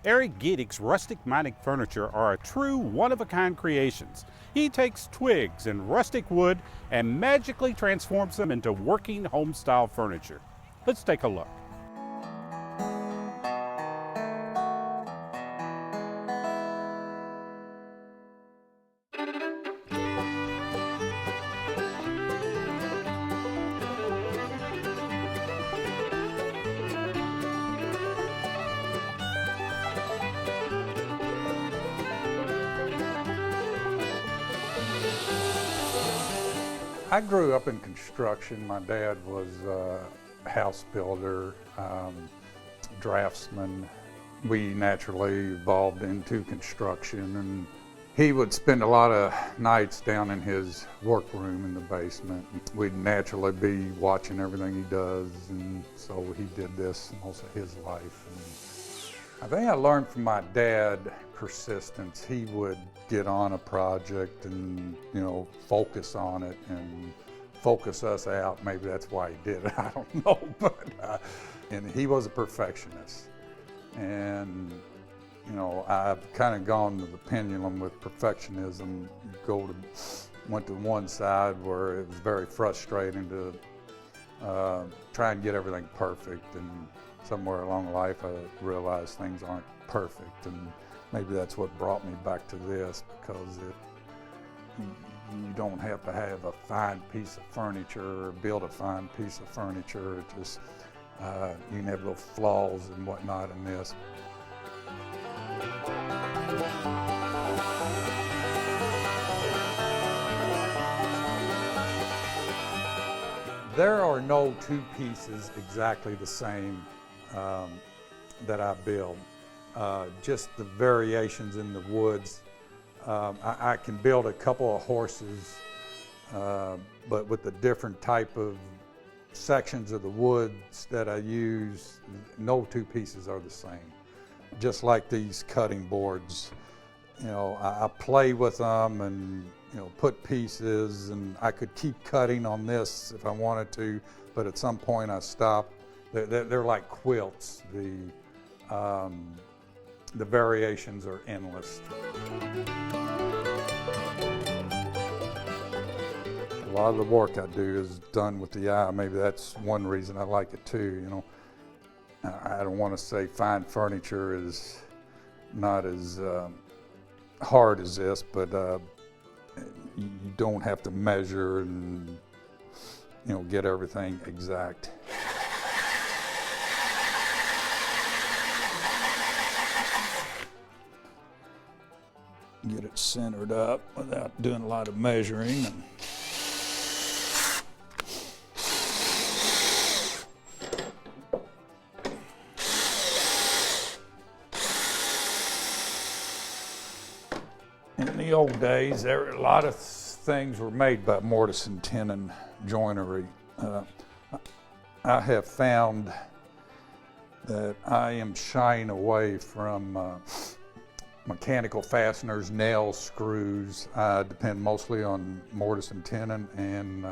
Eric Giedick's rustic mining furniture are a true one-of-a-kind creations. He takes twigs and rustic wood and magically transforms them into working home-style furniture. Let's take a look. I grew up in construction. My dad was a house builder, draftsman. We naturally evolved into construction, and he would spend a lot of nights down in his workroom in the basement. We'd naturally be watching everything he does, and so he did this most of his life. And I think I learned from my dad persistence. He would get on a project and, focus on it and focus us out. Maybe that's why he did it, I don't know, but and he was a perfectionist. And I've kind of gone to the pendulum with perfectionism. Went to one side where it was very frustrating to try and get everything perfect, and somewhere along life I realized things aren't perfect, and maybe that's what brought me back to this, because you don't have to have a fine piece of furniture or build a fine piece of furniture. It just you can have little flaws and whatnot in this. There are no two pieces exactly the same that I build. Just the variations in the woods. I can build a couple of horses, but with the different type of sections of the woods that I use, no two pieces are the same. Just like these cutting boards, I play with them and put pieces, and I could keep cutting on this if I wanted to, but at some point I stop. They're like quilts. The variations are endless. A lot of the work I do is done with the eye. Maybe that's one reason I like it too. I don't want to say fine furniture is not as hard as this, but you don't have to measure and get everything exact. Get it centered up without doing a lot of measuring. In the old days, a lot of things were made by mortise and tenon joinery. I have found that I am shying away from mechanical fasteners, nails, screws. I depend mostly on mortise and tenon and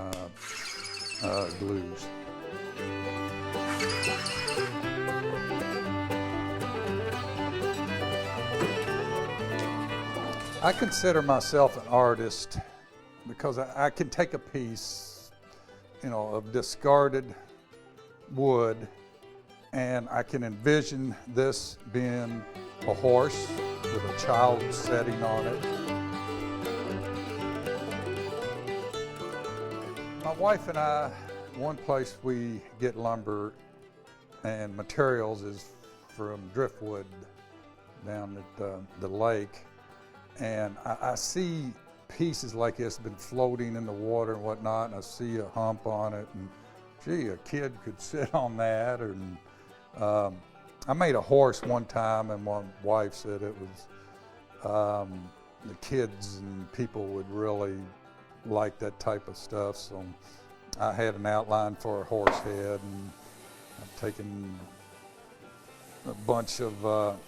glues. I consider myself an artist because I can take a piece, of discarded wood, and I can envision this being a horse with a child sitting on it. My wife and I, one place we get lumber and materials is from driftwood down at the lake. And I see pieces like this been floating in the water and whatnot, and I see a hump on it, and gee, a kid could sit on that. And I made a horse one time, and my wife said it was the kids and people would really like that type of stuff. So I had an outline for a horse head, and I've taken a bunch of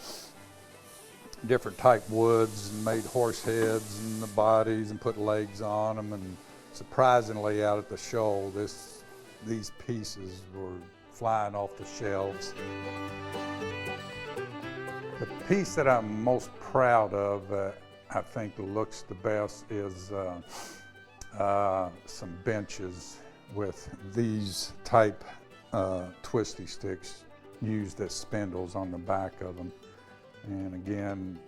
different type woods and made horse heads and the bodies and put legs on them. And surprisingly, out at the show, these pieces were flying off the shelves. The piece that I'm most proud of, I think looks the best, is some benches with these type twisty sticks used as spindles on the back of them. And again,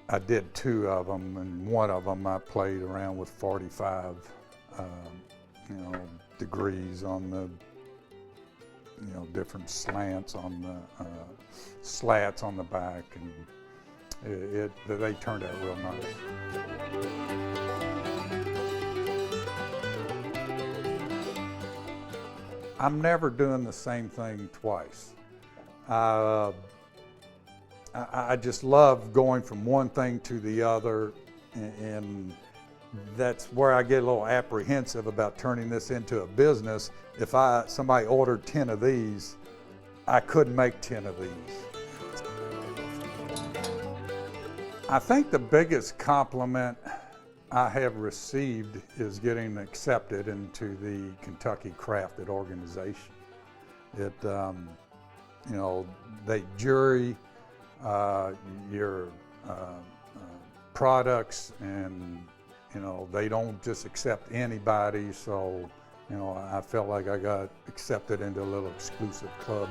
I did 2 of them, and one of them I played around with 45 degrees on the different slants on the slats on the back, and they turned out real nice. I'm never doing the same thing twice. I just love going from one thing to the other, and that's where I get a little apprehensive about turning this into a business. If somebody ordered 10 of these, I couldn't make 10 of these. I think the biggest compliment I have received is getting accepted into the Kentucky Crafted organization. They jury your products, and they don't just accept anybody. So I felt like I got accepted into a little exclusive club.